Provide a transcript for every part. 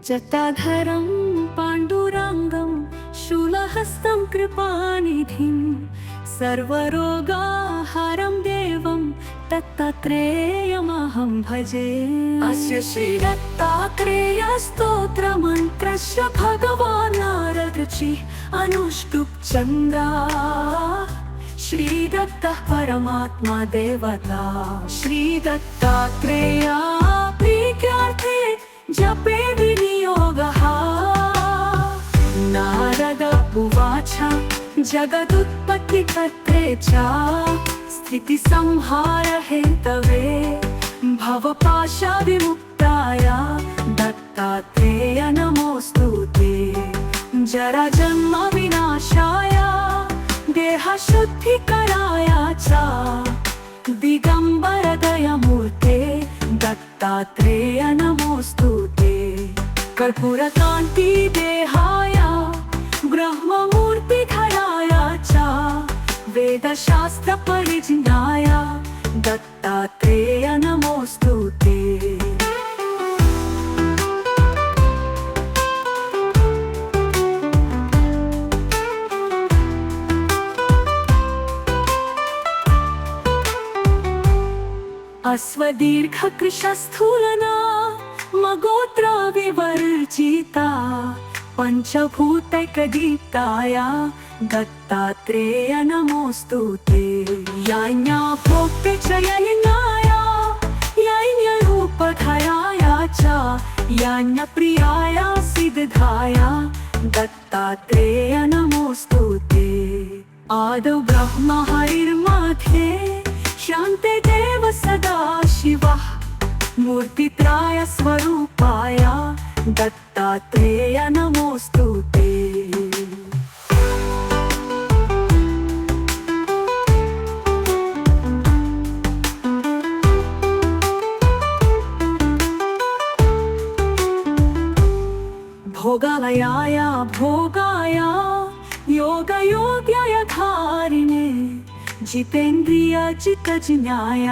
जटाधरं पाण्डुरङ्गं शूलहस्तं कृपानिधिं सर्वरोगाहारं देवं दत्तात्रेयमहं भजे। अस्य श्रीदत्तात्रेयस्तोत्रमन्त्रस्य भगवान् नारदऋषिः अनुष्टुप् छन्दः। श्रीदत्तः परमात्मा देवता। श्रीदत्तात्रेया प्रीत्यार्थे जपे विनियोगः। नारद उवाच जगदुत्पत्तिकर्त्रे च स्थितिसंहारहेतवे भवपाशविमुक्ताय दत्तात्रेय नमोऽस्तु ते। जराजन्मविनाशाय देहशुद्धिकराय च दिगम्बरदयमूर्ते दत्तात्रेय नमोऽस्तु ते। कर्पूरकान्तिदेहाय ब्रह्ममूर्तिधराय च वेदशास्त्रपरिज्ञाय दत्तात्रेय नमोऽस्तु ते। अश्वदीर्घकृशस्थूलना मगोत्र विवर्जिता पञ्चभूतैकदीप्ताय दत्तात्रेय नमोऽस्तु ते। याज्ञा भोक्ते च यज्ञाय यज्ञरूपधराय च यज्ञप्रियाय सिद्धाय दत्तात्रेय नमोऽस्तु ते। आदौ ब्रह्म हरिर्मध्ये शान्ते देव सदा शिवः मूर्तित्राय स्वरूपाय दत्तात्रेय नमोऽस्तु ते। भोगालयाय भोगाय योगयोग्याय धारिणे जितेन्द्रिय चित्तज्ञाय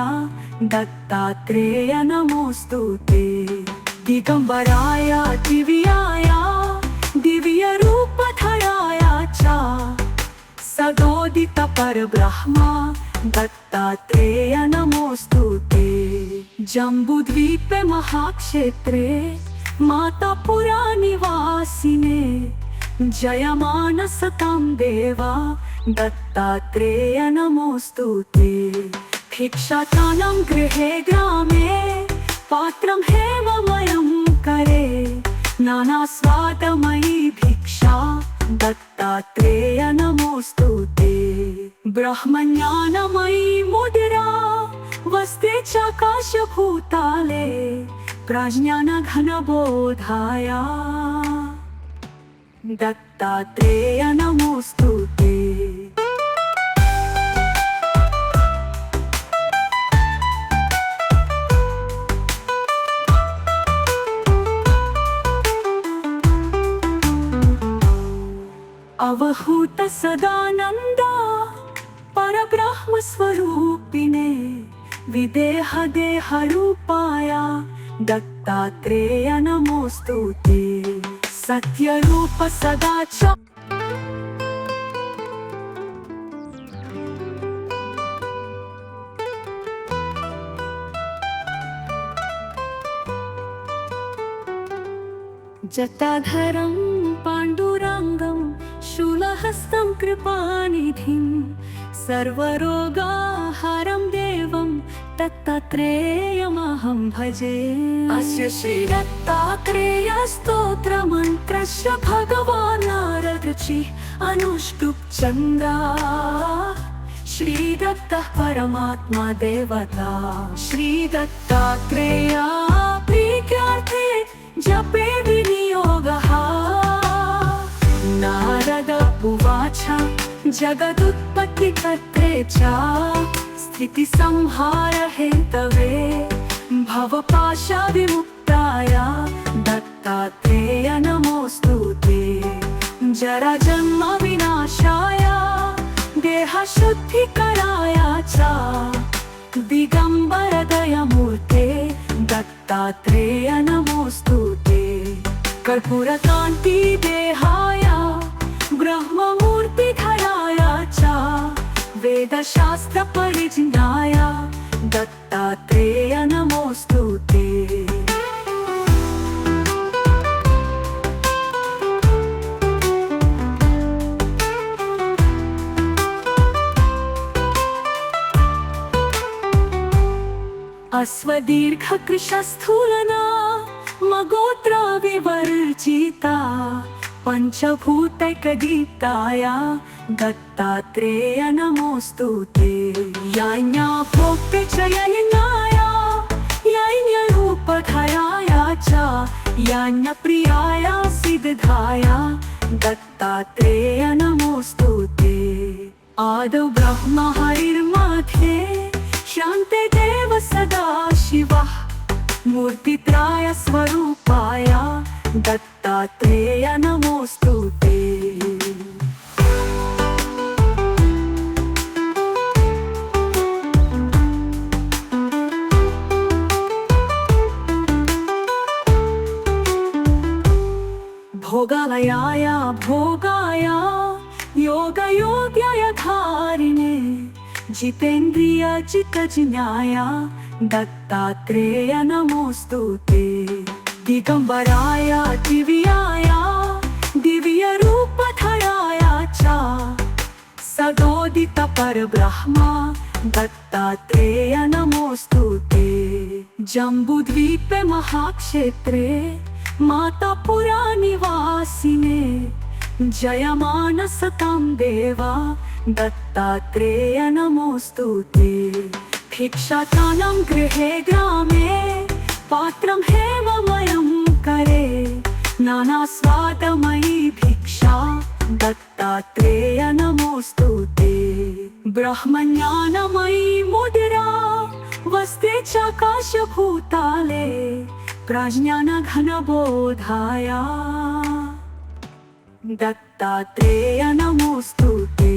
दत्तात्रेय नमोऽस्तु ते। दिगम्बराय दिव्याय दिव्यरूपधराय च सदोदित परब्रह्म दत्तात्रेय नमोऽस्तु ते। जम्बूद्वीपे महाक्षेत्रे मातापुरा निवासिने जयमानसतां देवा दत्तात्रेय नमोऽस्तु ते। भिक्षाटानं गृहे ग्रामे पात्रं हेममयं करे नानास्वादमयी भिक्षा दत्तात्रेय नमोऽस्तु ते। ब्रह्मज्ञानमयी मुद्रा वस्ते चाकाशभूताले प्रज्ञानघनबोधाय दत्तात्रेय नमोऽस्तु ते। अवहूत सदानंद परब्रह्म स्वरूपिणे विदेह देह रूपाय दत्तात्रेय नमोऽस्तु ते। सत्यरूप सदा च जटाधरं पाण्डुरङ्गं शूलहस्तं कृपानिधिं सर्वरोगाहारं देवं दत्तात्रेयमहं भजे। अस्य श्रीदत्तात्रेयस्तोत्रमन्त्रस्य भगवान् नारदऋषिः अनुष्टुप् छन्दः। श्रीदत्तः परमात्मा देवता। श्रीदत्तात्रेया प्रीत्यार्थे जपे विनियोगः। नारद उवाच जगदुत्पत्तिकर्त्रे च स्थितिसंहारहेतवे भवपाशविमुक्ताय दत्तात्रेय नमोऽस्तु ते। जराजन्मविनाशाय देहशुद्धिकराय च दिगम्बरदयमूर्ते दत्तात्रेय नमोऽस्तु ते। कर्पूरकान्ति देहाय ब्रह्ममूर्तिधराय च वेदशास्त्र परिज्ञाय दत्तात्रेय नमोस्तुते। अश्वदीर्घकृशस्थूलना मगोत्र विवर्जिता पंचभूतैकदीप्ताय दत्तात्रेय नमोस्तुते। याज्ञा भोक्ते च यज्ञाय यज्ञरूपधराय च यज्ञप्रियाय सिद्धाय दत्तात्रेय नमोस्तुते। आदौ ब्रह्म हरिर्मध्ये शान्ते देव सदा शिवः मूर्तित्राय स्वरूपाय दत्तात्रेय नमोस्तुते। भोगालयाय भोगाय योगयोग्याय धारिणे जितेन्द्रिय चित्तज्ञाय दत्तात्रेय नमोस्तुते। दिगंबराय दिव्याय दिव्यरूपधराय च सदोदित परब्रह्म दत्तात्रेय नमोस्तुते। जम्बूद्वीपे महाक्षेत्रे मातापुरा निवासिने जयमान सतां देवा दत्तात्रेय नमोस्तुते। भिक्षाटानां गृहे ग्रामे पात्रं हेममयं करे नानास्वादमयी भिक्षा दत्तात्रेय नमोस्तुते। ब्रह्मज्ञानमयी मुद्रा वस्ते चाकाशभूताले प्रज्ञानघनबोधाय दत्तात्रेय नमोस्तुते।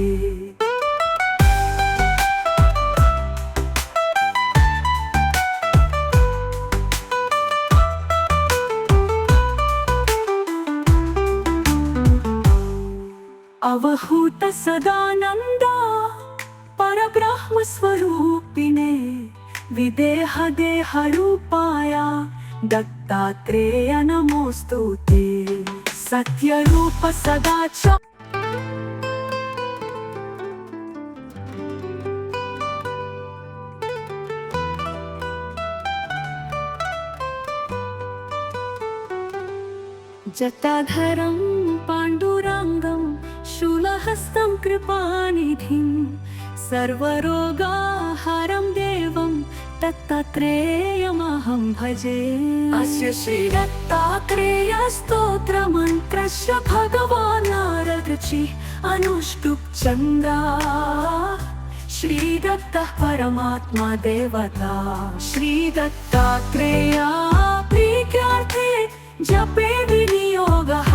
अवहूत सदानंदा परब्रह्म स्वरूपिणे विदेह देह रूपाय दत्तात्रेय नमोस्तुते। सत्य रूप सदा च जटाधरं पाण्डुरङ्गं शूलहस्तं कृपानिधिं सर्वरोगाहरं देवं दत्तात्रेयमहं भजे। अस्य श्रीदत्तात्रेय स्तोत्रमन्त्रस्य भगवान् नारदऋषिः अनुष्टुप् चन्द्रा श्रीदत्तः परमात्मा देवता। श्रीदत्तात्रेय प्रीत्यार्थे जपे विनियोगः।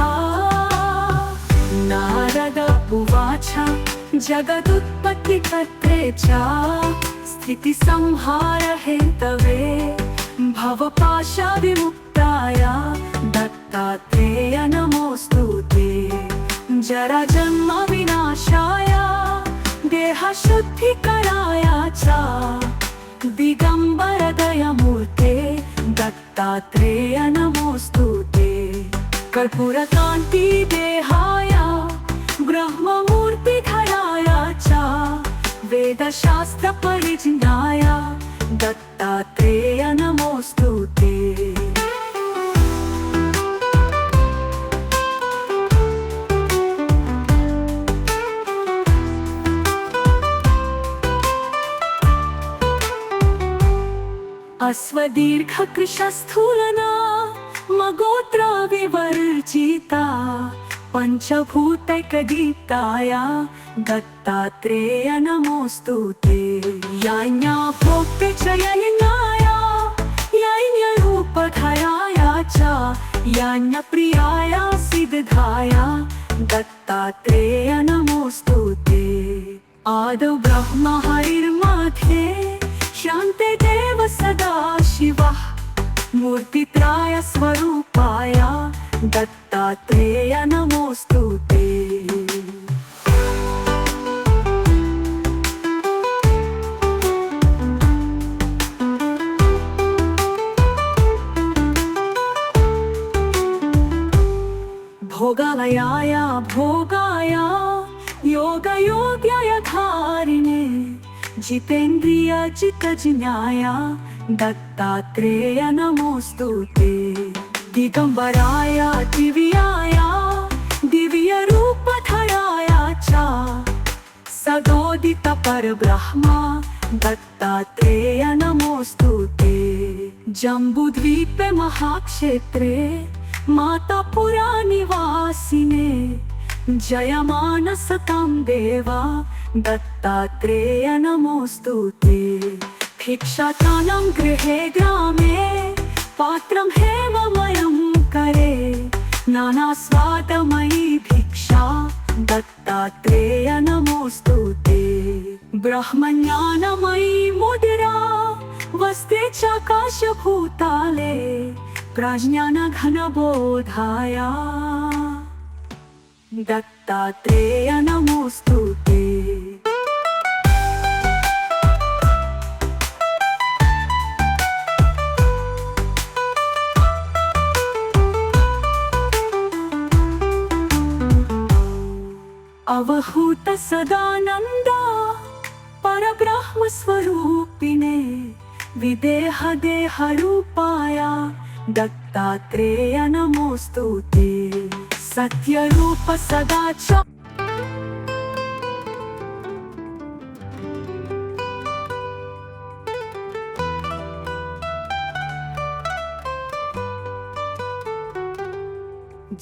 नारद उवाच जगदुत्पत्तिकर्त्रे च स्थितिसंहार हेतवे भवपाशविमुक्ताय दत्तात्रेय नमोस्तुते। जराजन्म विनाशाय देहशुद्धिकराय च दिगंबर दयामूर्ते दत्तात्रेय नमोस्तुते। कर्पूरकान्ति देहाय ब्रह्ममूर्तिधराय च वेदशास्त्र परिज्ञाय दत्तात्रेय नमोस्तुते। अश्वदीर्घकृशस्थूलना मगोत्र विवर्जिता पंचभूतैकदीप्ताय दत्तात्रेय नमोस्तुते। याज्ञा भोक्ते च यज्ञाय यज्ञरूपधराय च यज्ञप्रियाय सिद्धाय दत्तात्रेय नमोस्तुते। आदौ ब्रह्म हरिर्मध्ये शान्ते देव सदा शिवः मूर्तित्राय स्वरूपाय दत्तात्रेय नमोस्तुते। भोगालयाय भोगाय योगयोग्याय धारिणे जितेन्द्रिय जितजिज्ञाय दत्तात्रेय नमोस्तुते। दिगंबराय दिव्याय दिव्यरूपधराय च सदोदित परब्रह्म दत्तात्रेय नमोस्तुते। जम्बूद्वीपे महाक्षेत्रे मातापुरा निवासिने जयमानसतां देवा दत्तात्रेय नमोस्तुते। भिक्षाटानं गृहे ग्रामे पात्रं हेममयं करे नानास्वादमयी भिक्षा दत्तात्रेय नमोस्तुते। ब्रह्मज्ञानमयी मुद्रा वस्ते चाकाशभूताले प्रज्ञानघनबोधाय दत्तात्रेय नमोस्तुते। अवहूत सदानंद परब्रह्म स्वरूपिणे विदेह देह रूपाय दत्तात्रेय नमोस्तुते। सत्यरूप सदाच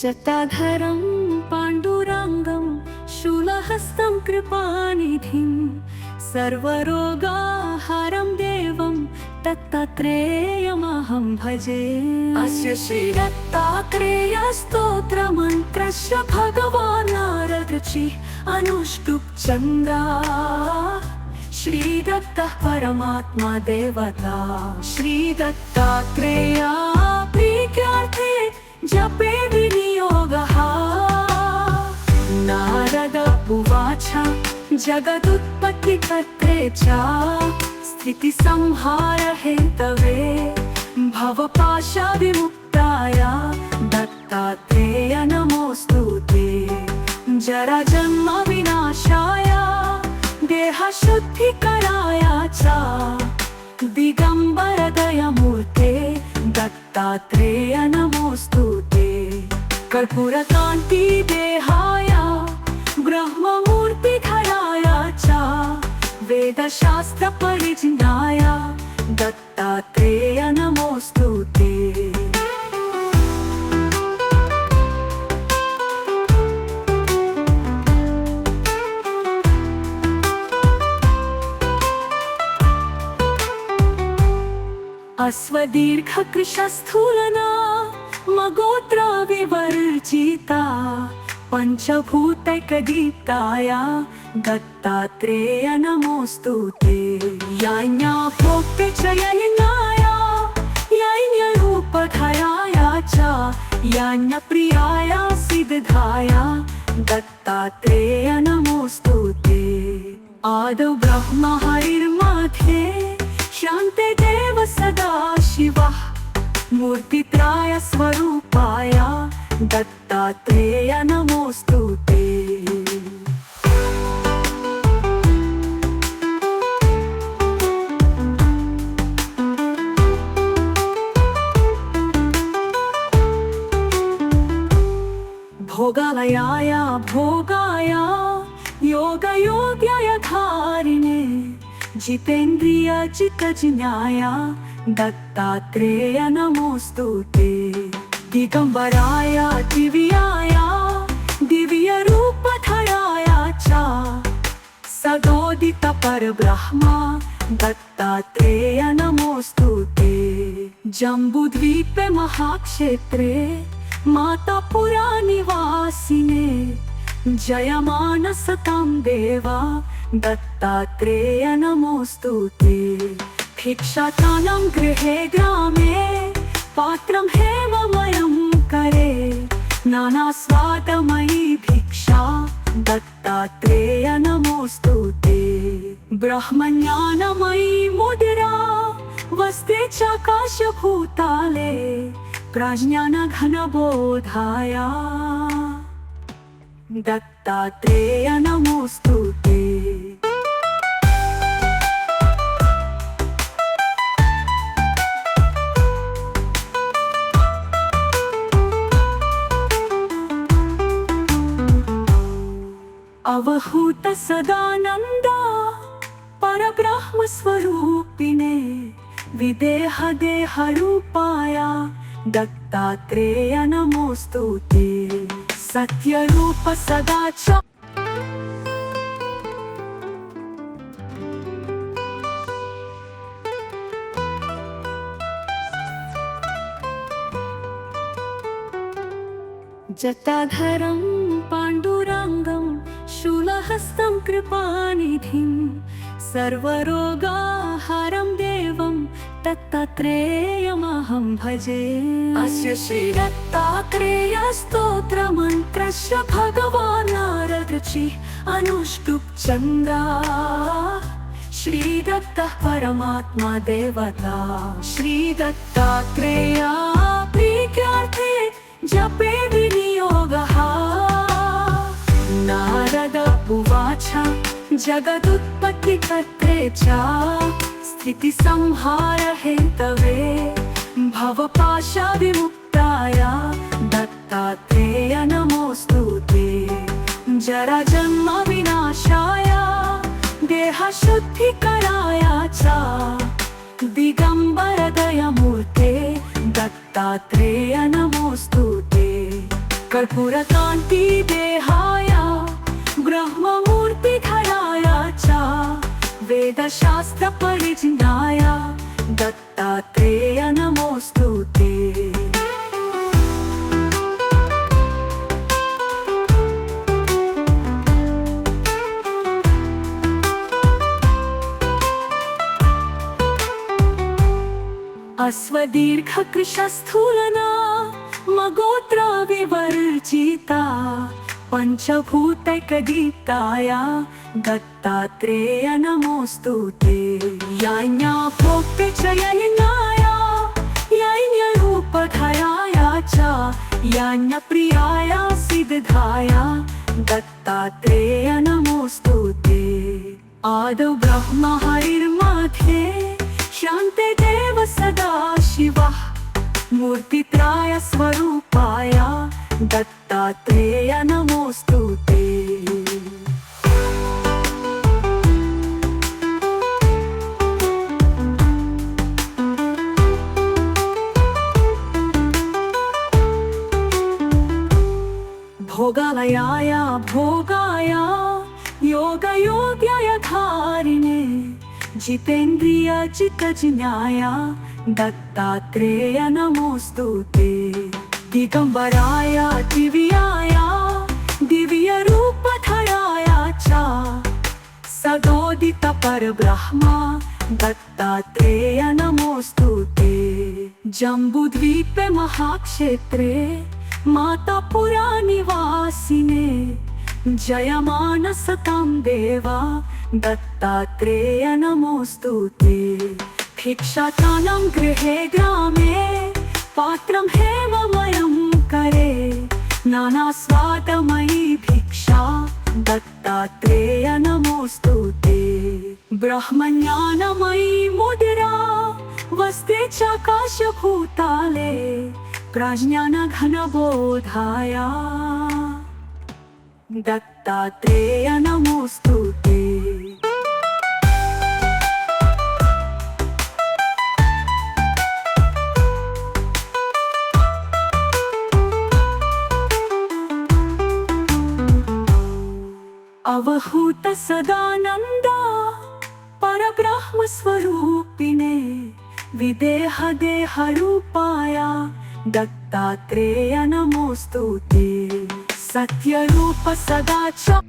जटाधरं पाण्डुरङ्गं शूलहस्तं कृपानिधिं सर्वरोगाहरं देवं दत्तात्रेयमहं भजे। अस्य श्रीदत्तात्रेय स्तोत्रमन्त्रस्य भगवान् नारदऋषिः अनुष्टुप् चन्द्रा श्रीदत्तः परमात्मा देवता। श्रीदत्तात्रेय प्रीत्यार्थे जपे विनियोगः। नारद उवाच जगदुत्पत्तिकर्त्रे च स्थितिसंहार हेतवे भवपाशविमुक्ताय दत्तात्रेय नमोस्तुते। जराजन्म विनाशाय देहशुद्धिकराय च दिगंबर दयामूर्ते दत्तात्रेय नमोस्तुते। कर्पूरकान्ति देहाय ब्रह्ममूर्तिधराय च वेदशास्त्र परिज्ञाय दत्तात्रेय नमोस्तुते। अश्वदीर्घकृशस्थूलना मगोत्र विवर्जिता पंचभूतैकदीप्ताय दत्तात्रेय नमोस्तुते। याज्ञाभोक्ते च यज्ञाय यज्ञरूपधराय च यज्ञप्रियाय सिद्धाय दत्तात्रेय नमोस्तुते। आदौ ब्रह्म हरिर्मध्ये शान्ते देव सदा शिवः मूर्तित्राय स्वरूपाय दत्तात्रेय नमोस्तुते। भोगालयाय भोगाय योगयोग्याय धारिणे जितेन्द्रिय जितजिज्ञाय दत्तात्रेय नमोस्तुते। दिगंबराय दिव्याय दिव्यरूपधराय च सदोदित परब्रह्म दत्तात्रेय नमोस्तुते। जम्बूद्वीपे महाक्षेत्रे मातापुरा निवासिने जयमानसतां देवा दत्तात्रेय नमोस्तुते। भिक्षाटानं गृहे ग्रामे पात्रं हेममयं करे नानास्वादमयी भिक्षा दत्तात्रेय नमोस्तुते। ब्रह्मज्ञानमयी मुद्रा वसते चाकाशभूताले प्रज्ञानघनबोधाया दत्तात्रेय नमोस्तुते। अवहूत सदानंदा परब्रह्म स्वरूपिणे विदेह देह रूपाया दत्तात्रेय नमोस्तुते। सत्य रूप सदाचार जटाधरं पाण्डुरङ्गं शूलहस्तं कृपानिधिं सर्वरोगाहरं देवं दत्तात्रेयमहं भजे। अस्य श्रीदत्तात्रेयस्तोत्रमन्त्रस्य भगवान् नारदऋषिः अनुष्टुप् चन्द्रा श्रीदत्तः परमात्मा देवता। श्रीदत्तात्रेया प्रीत्यार्थे जपे विनियोगः। नारद उवाच जगदुत्पत्तिकर्त्रे च स्थितिसंहार हेतवे भवपाशविमुक्ताय दत्तात्रेय नमोस्तुते। जराजन्म विनाशाय देहशुद्धिकराय च दिगंबर दयामूर्ते दत्तात्रेय नमोस्तुते। कर्पूरकान्ति देहाय ब्रह्ममूर्तिधराय च वेदशास्त्र परिज्ञाय दत्तात्रेय नमोस्तुते। अश्वदीर्घकृशस्थूलना मगोत्र विवर्जिता पंचभूतैकदीप्ताय दत्तात्रेय नमोस्तुते। यान्या भोक्ते च यज्ञाय यज्ञरूपधराय च यान्यप्रियाय सिद्धाय दत्तात्रेय नमोस्तुते। आदौ ब्रह्म हरिर्मध्ये शान्ते देव सदा शिवः मूर्तित्राय स्वरूपाय दत्तात्रेय नमोस्तुते। भोगालयाय भोगाय योगयोग्याय धारिणे जितेन्द्रिय चित्तज्ञाय दत्तात्रेय नमोस्तुते। दिगंबराय दिव्याय दिव्यरूपधराय च सदोदित परब्रह्म दत्तात्रेय नमोस्तुते। जम्बूद्वीपे महाक्षेत्रे मातापुरा निवासिने जयमान सतां देवा दत्तात्रेय नमोस्तुते। भिक्षाटानं गृहे ग्रामे पात्रं हेममयं करे नानास्वादमयी भिक्षा दत्तात्रेय नमोस्तुते। ब्रह्मज्ञानमयी मुद्रा वसते चाकाशभूताले प्रज्ञानघनबोधाय दत्तात्रेय नमोस्तुते। अवहूत सदानंदा परब्रह्म स्वरूपिणे विदेह देह रूपाया दत्तात्रेय नमोस्तुते। सत्य रूप सदाचार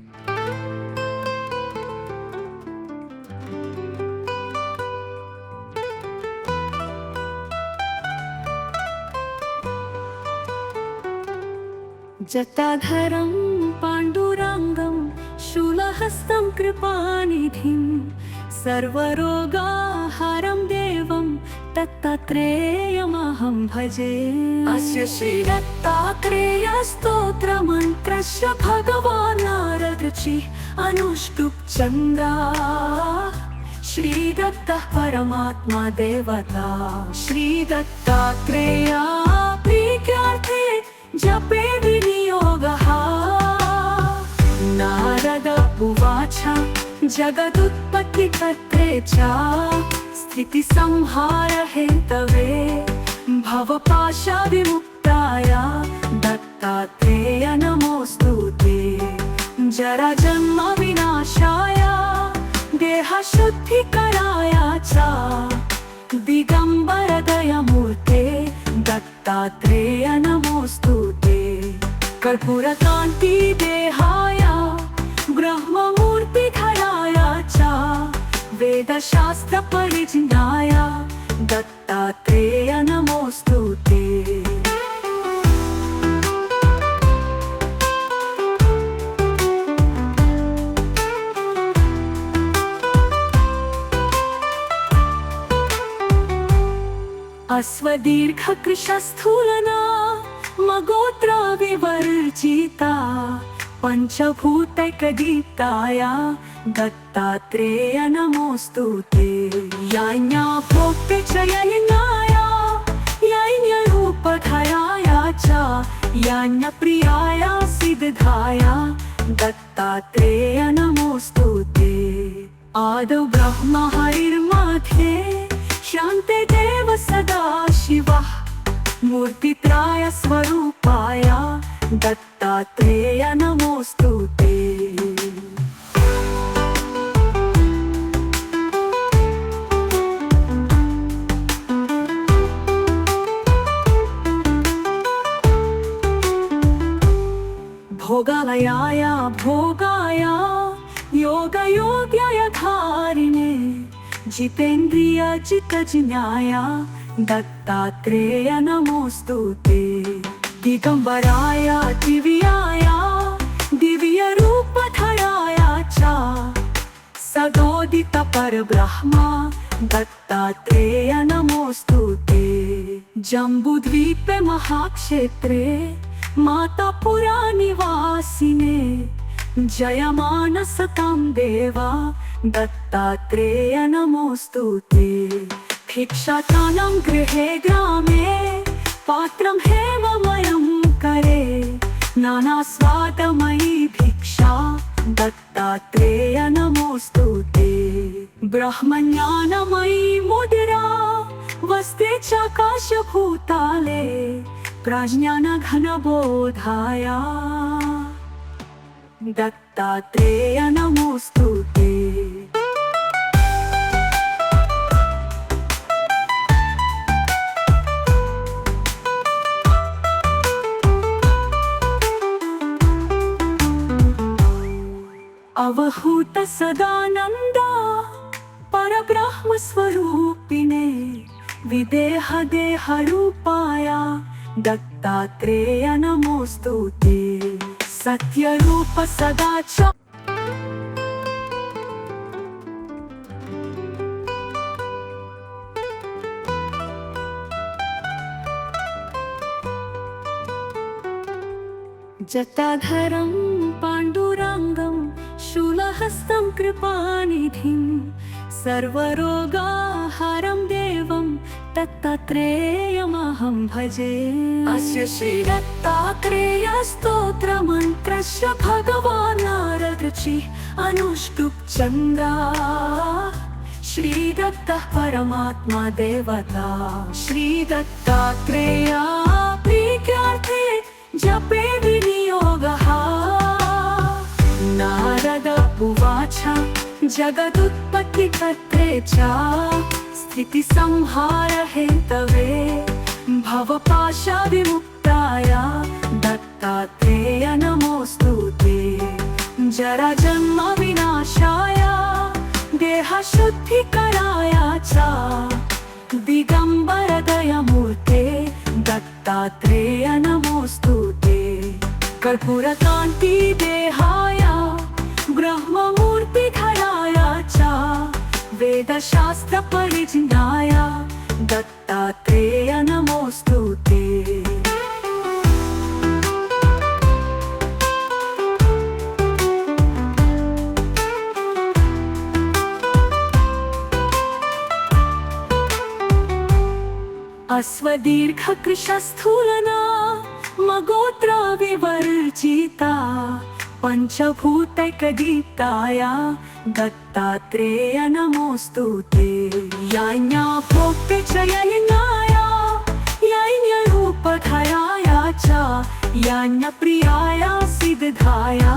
जटाधरं पाण्डुरङ्गं शूलहस्तं कृपानिधिं सर्वरोगाहारं देवं दत्तात्रेयमहं भजे। अस्य श्रीदत्तात्रेयस्तोत्रमन्त्रस्य भगवान् नारदऋषिः अनुष्टुप् छन्दः। श्रीदत्तः परमात्मा देवता। श्रीदत्तात्रेया प्रीत्यार्थे जपे विनियोगः। नारद उवाच जगदुत्पत्तिकर्त्रे च स्थितिसंहारहेतवे भवपाशविमुक्ताय दत्तात्रेय नमोऽस्तु ते। जराजन्मविनाशाय देहशुद्धिकराय च दिगम्बरदयमूर्ते दत्तात्रेय नमोऽस्तु ते। कर्पूरकान्तिदेहाय ब्रह्ममूर्तिधराय च वेदशास्त्रपरिज्ञाय दत्तात्रेय नमोऽस्तु ते। अश्वदीर्घकृशस्थूलना मगोत्रा विवर्जिता पञ्चभूतैकदीप्ताय दत्तात्रेय नमोऽस्तु ते। याज्ञा भोक्ते च यज्ञाय यज्ञरूपधराय च यज्ञप्रियाय सिद्धाय दत्तात्रेय नमोऽस्तु ते। आदौ ब्रह्म हरिर्मध्ये शान्ते देव सदा शिवः मूर्तित्राय स्वरूपाय दत्तात्रेय नमोऽस्तु ते। भोगालयाय भोगाय योगयोग्याय धारिणे जितेन्द्रिय जितजिज्ञाय दत्तात्रेय नमोऽस्तु ते। दिगम्बराय दिव्याय दिव्यरूपधराय च सदोदित परब्रह्म दत्तात्रेय नमोऽस्तु ते। जम्बूद्वीपे महाक्षेत्रे मातापुरा निवासिने जयमानसतां देवा दत्तात्रेय नमोऽस्तु ते। भिक्षाटानां गृहे ग्रामे पात्रं हेममयं करे नानास्वादमयी भिक्षा दत्तात्रेय नमोऽस्तु ते। ब्रह्मज्ञानमयी मुद्रा वस्ते चाकाशभूताले प्रज्ञानघनबोधाय दत्तात्रेय नमोऽस्तु ते। अवहूत सदानंद परब्रह्म स्वरूपिणे विदेह देह रूपाय दत्तात्रेय नमोऽस्तु ते। सत्यरूप सदा च जटाधरं पाण्डुरङ्गं शूलहस्तं कृपानिधिं सर्वरोगाहारं देवं दत्तात्रेयमहं भजे। अस्य श्रीदत्तात्रेयस्तोत्रमन्त्रस्य भगवान् नारदऋषिः अनुष्टुप् छन्दः। श्रीदत्तः परमात्मा देवता। श्रीदत्तात्रेया प्रीत्यार्थे जपे विनियोगः। नारद उवाच जगदुत्पत्तिकर्त्रे च स्थितिसंहारहेतवे भवपाशविमुक्ताय दत्तात्रेय नमोऽस्तु ते। जराजन्मविनाशाय देहशुद्धिकराय च दिगम्बरदयमूर्ते दत्तात्रेय नमोऽस्तु ते। कर्पूरकांती देहाया ब्रह्ममूर्ती धरायाचा वेदशास्त्र परिज्ञाया दत्तात्रेय नमोस्तुते। अश्वदीर्घ कृशस्थूलना मगोत्र विवर्जिता पंचभूतैकदीप्ताया दत्तात्रेय नमोस्तुते। याज्ञा भोक्ते च यज्ञाया यज्ञरूपधराया च यज्ञप्रियाया सिद्धाया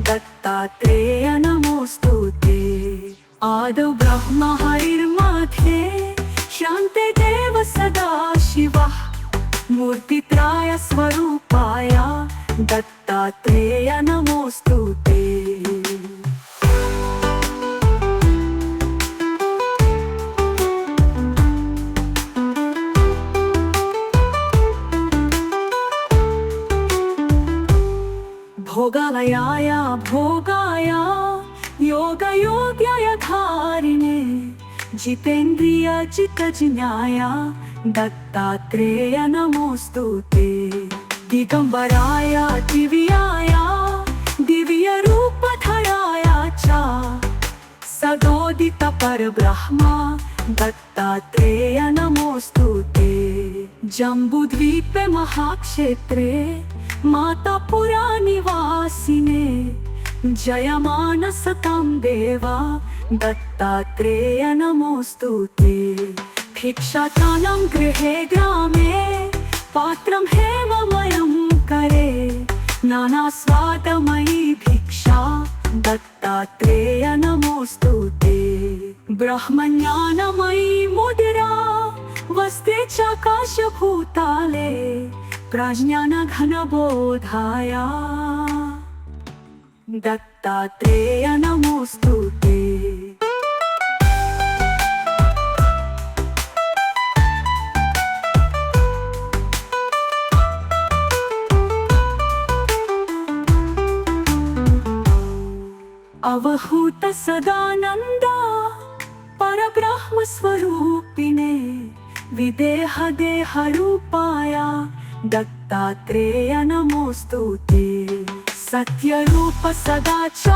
दत्तात्रेय नमोस्तुते। आदौ ब्रह्म हरिर्मध्ये शान्ते देव सदा शिवः मूर्तित्राय स्वरूपाय दत्तात्रेय नमोस्तुते। भोगालयाय भोगाय योगयोग्याय धारिणे जितेन्द्रिय चित्तज्ञाय दत्तात्रेय नमोस्तुते। दिगंबराय दिव्याय दिव्यरूपधराय च सदोदित परब्रह्म दत्तात्रेय नमोस्तुते। जम्बूद्वीपे महाक्षेत्रे मातापुरा निवासिने जयमान सतां देवा दत्तात्रेय नमोस्तुते। भिक्षाटानां गृहे ग्रामे पात्रं हेममयं करे नानास्वादमयी भिक्षा दत्तात्रेय नमोस्तुते। ब्रह्मज्ञानमयी मुद्रा वस्ते चाकाशभूताले प्रज्ञानघनबोधाय दत्तात्रेय नमोस्तुते। अवहूत सदानंदा परब्रह्म स्वरूपिणे विदेह देह रूपाया दत्तात्रेय नमोस्तुते। सत्य रूप सदा च